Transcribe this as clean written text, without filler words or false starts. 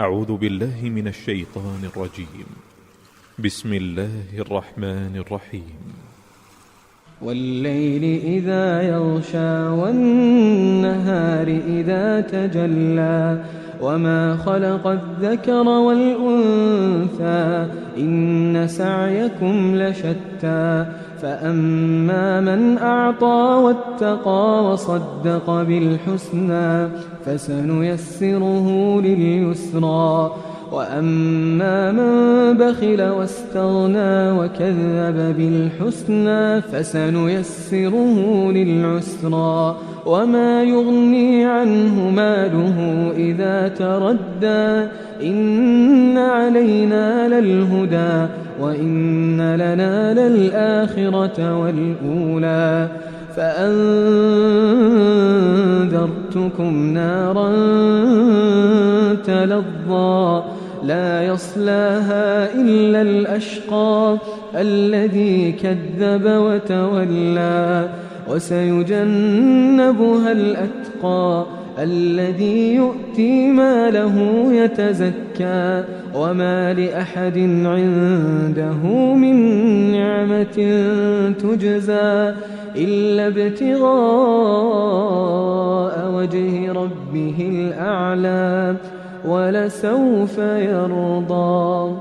أعوذ بالله من الشيطان الرجيم. بسم الله الرحمن الرحيم. والليل إذا يغشى والنهار إذا تجلى وما خلق الذكر والأنثى إن سعيكم لشتى فأما من أعطى واتقى وصدق بالحسنى فسنيسره لليسرى وأما من بخل واستغنى وكذب بالحسنى فسنيسره للعسرى وما يغني عنه ماله إذا تردى إن علينا للهدى وإن لنا للآخرة والأولى فأنذرتكم نارا تلظى لا يصلاها إلا الأشقى الذي كذب وتولى وسيجنبها الأتقى الذي يؤتي ماله يتزكى وما لأحد عنده من نعمة تجزى إلا ابتغاء وجه ربه الأعلى ولسوف يرضى.